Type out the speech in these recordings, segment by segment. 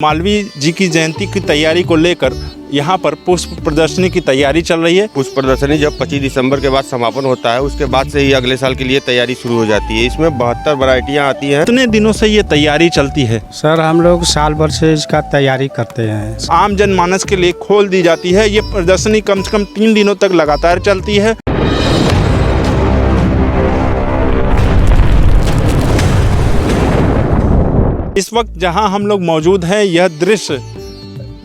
मालवीय जी की जयंती की तैयारी को लेकर यहाँ पर पुष्प प्रदर्शनी की तैयारी चल रही है। पुष्प प्रदर्शनी जब 25 दिसंबर के बाद समापन होता है, उसके बाद से ही अगले साल के लिए तैयारी शुरू हो जाती है। इसमें 72 वैरायटियाँ आती हैं। कितने दिनों से ये तैयारी चलती है? सर हम लोग साल भर से इसका तैयारी करते हैं। आम जनमानस के लिए खोल दी जाती है। ये प्रदर्शनी कम से कम 3 दिनों तक लगातार चलती है। इस वक्त जहां हम लोग मौजूद हैं, यह दृश्य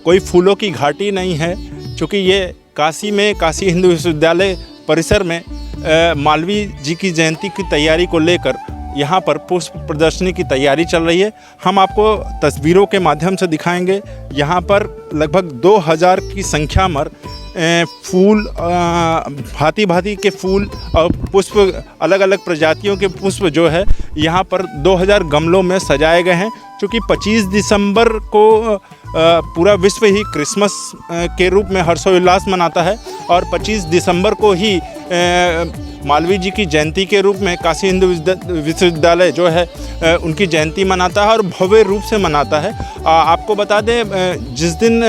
कोई फूलों की घाटी नहीं है, क्योंकि ये काशी में काशी हिंदू विश्वविद्यालय परिसर में मालवीय जी की जयंती की तैयारी को लेकर यहाँ पर पुष्प प्रदर्शनी की तैयारी चल रही है। हम आपको तस्वीरों के माध्यम से दिखाएंगे। यहाँ पर लगभग 2000 की संख्या में फूल, भांति भांति के फूल और पुष्प, अलग अलग प्रजातियों के पुष्प जो है यहाँ पर 2000 गमलों में सजाए गए हैं। क्योंकि 25 दिसंबर को पूरा विश्व ही क्रिसमस के रूप में हर्षोल्लास मनाता है और 25 दिसंबर को ही मालवीय जी की जयंती के रूप में काशी हिंदू विश्वविद्यालय जो है उनकी जयंती मनाता है और भव्य रूप से मनाता है। आपको बता दें, जिस दिन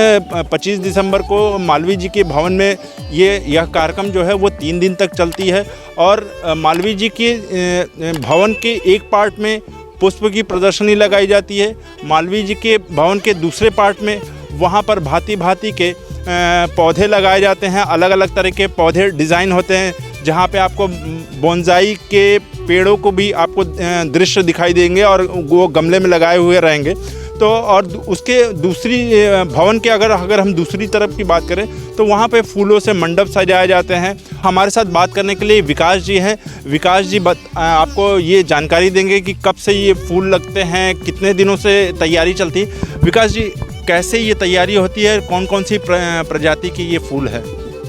25 दिसंबर को मालवीय जी के भवन में यह कार्यक्रम जो है वो 3 दिन तक चलती है और मालवीय जी के भवन के एक पार्ट में पुष्प की प्रदर्शनी लगाई जाती है। मालवीय जी के भवन के दूसरे पार्ट में वहाँ पर भांति भांति के पौधे लगाए जाते हैं। अलग अलग तरह के पौधे डिज़ाइन होते हैं, जहाँ पे आपको बोनसाई के पेड़ों को भी आपको दृश्य दिखाई देंगे और वो गमले में लगाए हुए रहेंगे। तो और उसके दूसरी भवन के अगर हम दूसरी तरफ की बात करें तो वहाँ पे फूलों से मंडप सजाए जाते हैं। हमारे साथ बात करने के लिए विकास जी हैं। विकास जी आपको ये जानकारी देंगे कि कब से ये फूल लगते हैं, कितने दिनों से तैयारी चलती है। विकास जी, कैसे ये तैयारी होती है, कौन कौन सी प्रजाति की ये फूल है?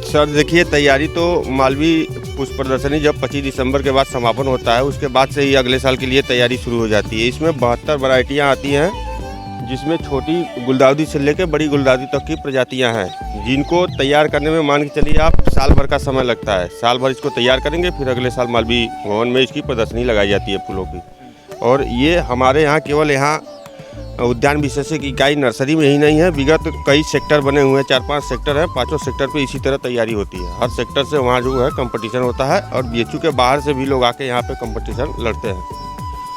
सर देखिए, तैयारी तो मालवीय पुष्प प्रदर्शनी जब 25 दिसंबर के बाद समापन होता है, उसके बाद से ही अगले साल के लिए तैयारी शुरू हो जाती है। इसमें 72 वैरायटियाँ आती हैं, जिसमें छोटी गुलदाउदी से लेकर बड़ी गुलदाउदी तक की प्रजातियां हैं, जिनको तैयार करने में मान के चलिए आप साल भर का समय लगता है। साल भर इसको तैयार करेंगे, फिर अगले साल मालवीय भवन में इसकी प्रदर्शनी लगाई जाती है फूलों की। और ये हमारे यहाँ केवल यहाँ उद्यान विशेषज्ञ की इकाई नर्सरी में ही नहीं है, विगत कई सेक्टर बने हुए हैं, 4-5 सेक्टर हैं। 5 सेक्टर पे इसी तरह तैयारी होती है। हर सेक्टर से वहाँ जो है कंपटीशन होता है और बीएचयू के बाहर से भी लोग आके यहाँ पे कंपटीशन लड़ते हैं।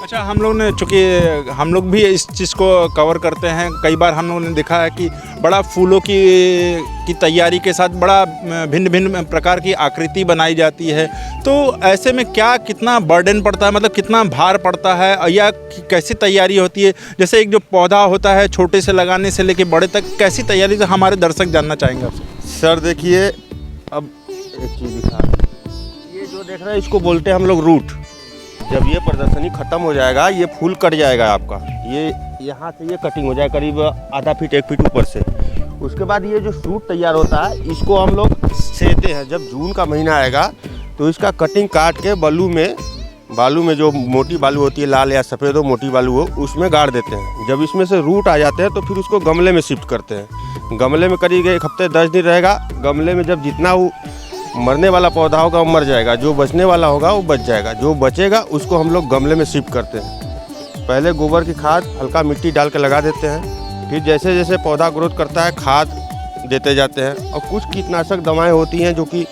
अच्छा, हम लोग ने, चूँकि हम लोग भी इस चीज़ को कवर करते हैं, कई बार हम लोगों ने देखा है कि बड़ा फूलों की तैयारी के साथ बड़ा भिन्न भिन्न प्रकार की आकृति बनाई जाती है। तो ऐसे में कितना बर्डन पड़ता है, मतलब कितना भार पड़ता है या कैसी तैयारी होती है? जैसे एक जो पौधा होता है, छोटे से लगाने से लेके बड़े तक, कैसी तैयारी से हमारे दर्शक जानना चाहेंगे आपसे। सर देखिए, अब एक चीज़ दिखा, ये जो देख रहे हैं इसको बोलते हैं हम लोग रूट। जब ये प्रदर्शनी ख़त्म हो जाएगा, ये फूल कट जाएगा आपका, ये यहाँ से ये कटिंग हो जाए करीब आधा फीट 1 फीट ऊपर से। उसके बाद ये जो शूट तैयार होता है, इसको हम लोग सेते हैं। जब जून का महीना आएगा तो इसका कटिंग काट के बालू में जो मोटी बालू होती है, लाल या सफ़ेद हो, मोटी बालू हो, उसमें गाड़ देते हैं। जब इसमें से रूट आ जाते हैं तो फिर उसको गमले में शिफ्ट करते हैं। गमले में करीब 1 हफ्ते 10 दिन रहेगा। गमले में जब जितना वो मरने वाला पौधा होगा वो मर जाएगा, जो बचने वाला होगा वो बच जाएगा। जो बचेगा उसको हम लोग गमले में शिफ्ट करते हैं। पहले गोबर की खाद, हल्का मिट्टी डाल के लगा देते हैं। फिर जैसे जैसे पौधा ग्रोथ करता है, खाद देते जाते हैं। और कुछ कीटनाशक दवाएं होती हैं जो कि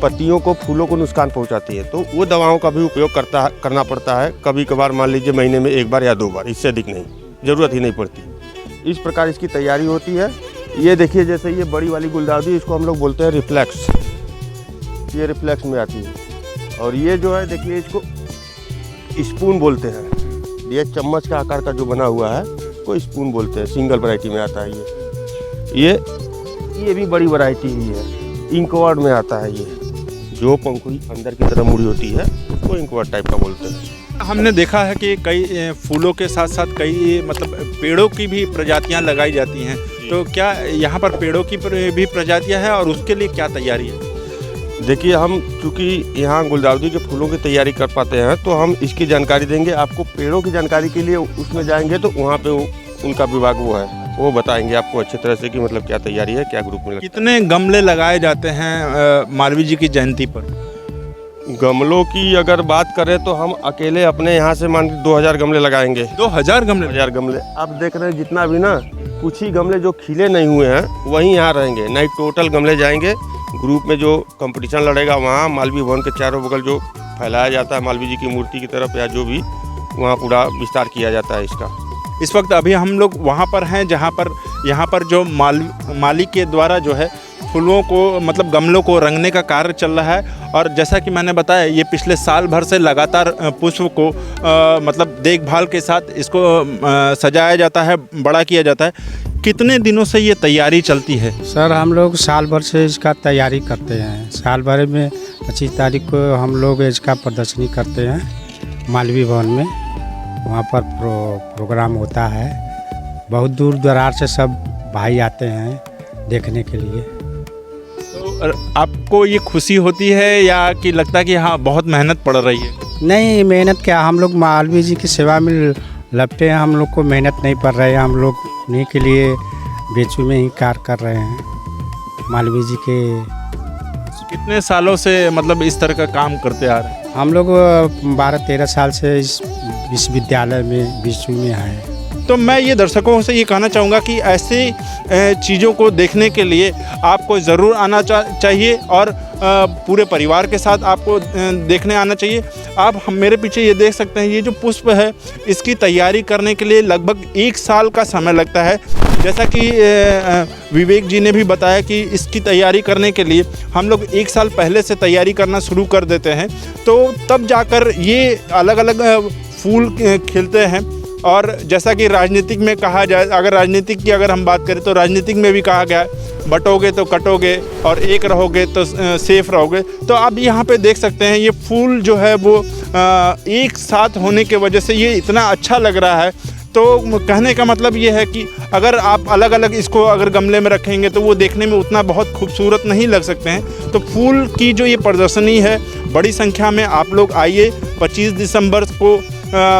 पत्तियों को, फूलों को नुकसान पहुंचाती है, तो वो दवाओं का भी उपयोग करना पड़ता है। कभी कभार मान लीजिए महीने में 1 बार या 2 बार, इससे अधिक नहीं, ज़रूरत ही नहीं पड़ती। इस प्रकार इसकी तैयारी होती है। ये देखिए, जैसे ये बड़ी वाली गुलदाउदी, इसको हम लोग बोलते हैं रिफ्लेक्स। ये रिफ्लेक्स में आती है। और ये जो है देखिए, इसको स्पून बोलते हैं। ये चम्मच का आकार का जो बना हुआ है वो स्पून बोलते हैं। सिंगल वैरायटी में आता है ये भी बड़ी वैरायटी ही है। इंकवर्ड में आता है। ये जो पंखुड़ी अंदर की तरह मुड़ी होती है उसको इंकवर्ड टाइप का बोलते हैं। हमने देखा है कि कई फूलों के साथ साथ कई मतलब पेड़ों की भी प्रजातियां लगाई जाती हैं। तो क्या यहाँ पर पेड़ों की भी प्रजातियां हैं और उसके लिए क्या तैयारी है? देखिए, हम चूँकि यहाँ गुलदाउदी के फूलों की तैयारी कर पाते हैं, तो हम इसकी जानकारी देंगे आपको। पेड़ों की जानकारी के लिए उसमें जाएंगे तो वहाँ पे उनका विभाग वो है, वो बताएंगे आपको अच्छी तरह से कि मतलब क्या तैयारी है, क्या ग्रुप में। कितने गमले लगाए जाते हैं मालवीय जी की जयंती पर? गमलों की अगर बात करें तो हम अकेले अपने यहाँ से मान के 2000 गमले लगाएंगे। 2000 गमले? 2000 गमले। आप देख रहे हैं जितना भी ना कुछ ही गमले जो खिले नहीं हुए हैं वहीं यहाँ रहेंगे, नहीं टोटल गमले जाएंगे। ग्रुप में जो कंपटीशन लड़ेगा वहाँ मालवीय भवन के चारों बगल जो फैलाया जाता है मालवीय जी की मूर्ति की तरफ या जो भी, वहाँ पूरा विस्तार किया जाता है इसका। इस वक्त अभी हम लोग वहाँ पर हैं जहाँ पर यहाँ पर जो माली के द्वारा जो है फूलों को मतलब गमलों को रंगने का कार्य चल रहा है। और जैसा कि मैंने बताया ये पिछले साल भर से लगातार पुष्प को मतलब देखभाल के साथ इसको सजाया जाता है, बड़ा किया जाता है। कितने दिनों से ये तैयारी चलती है? सर हम लोग साल भर से इसका तैयारी करते हैं। साल भर में 25 तारीख को हम लोग इसका प्रदर्शनी करते हैं मालवीय भवन में। वहाँ पर प्रोग्राम होता है। बहुत दूर दरार से सब भाई आते हैं देखने के लिए। तो आपको ये खुशी होती है या कि लगता है कि हाँ बहुत मेहनत पड़ रही है? नहीं, मेहनत क्या, हम लोग मालवीय जी की सेवा में लपटे हैं। हम लोग को मेहनत नहीं पड़ रही है। हम लोग उन्हीं के लिए बेचू में ही कार्य कर रहे हैं मालवीय जी के। कितने सालों से मतलब इस तरह का काम करते आ रहे हैं? हम लोग 12-13 साल से इस विश्वविद्यालय में बेचू में हैं। तो मैं ये दर्शकों से ये कहना चाहूँगा कि ऐसे चीज़ों को देखने के लिए आपको ज़रूर आना चाहिए और पूरे परिवार के साथ आपको देखने आना चाहिए। आप हम मेरे पीछे ये देख सकते हैं, ये जो पुष्प है इसकी तैयारी करने के लिए लगभग 1 साल का समय लगता है। जैसा कि विवेक जी ने भी बताया कि इसकी तैयारी करने के लिए हम लोग 1 साल पहले से तैयारी करना शुरू कर देते हैं, तो तब जाकर ये अलग अलग फूल खिलते हैं। और जैसा कि राजनीतिक में कहा जाए, अगर राजनीतिक की अगर हम बात करें तो राजनीतिक में भी कहा गया है बटोगे तो कटोगे और एक रहोगे तो सेफ रहोगे। तो आप यहाँ पे देख सकते हैं ये फूल जो है वो एक साथ होने के वजह से ये इतना अच्छा लग रहा है। तो कहने का मतलब ये है कि अगर आप अलग अलग इसको अगर गमले में रखेंगे तो वो देखने में उतना बहुत खूबसूरत नहीं लग सकते हैं। तो फूल की जो ये प्रदर्शनी है बड़ी संख्या में आप लोग आइए। 25 दिसंबर को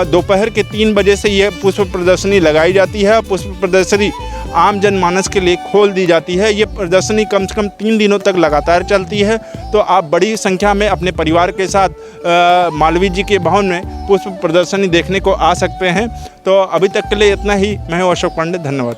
दोपहर के 3 बजे से यह पुष्प प्रदर्शनी लगाई जाती है। पुष्प प्रदर्शनी आम जनमानस के लिए खोल दी जाती है। ये प्रदर्शनी कम से कम 3 दिनों तक लगातार चलती है। तो आप बड़ी संख्या में अपने परिवार के साथ मालवीय जी के भवन में पुष्प प्रदर्शनी देखने को आ सकते हैं। तो अभी तक के लिए इतना ही। मैं हूं अशोक पांडे, धन्यवाद।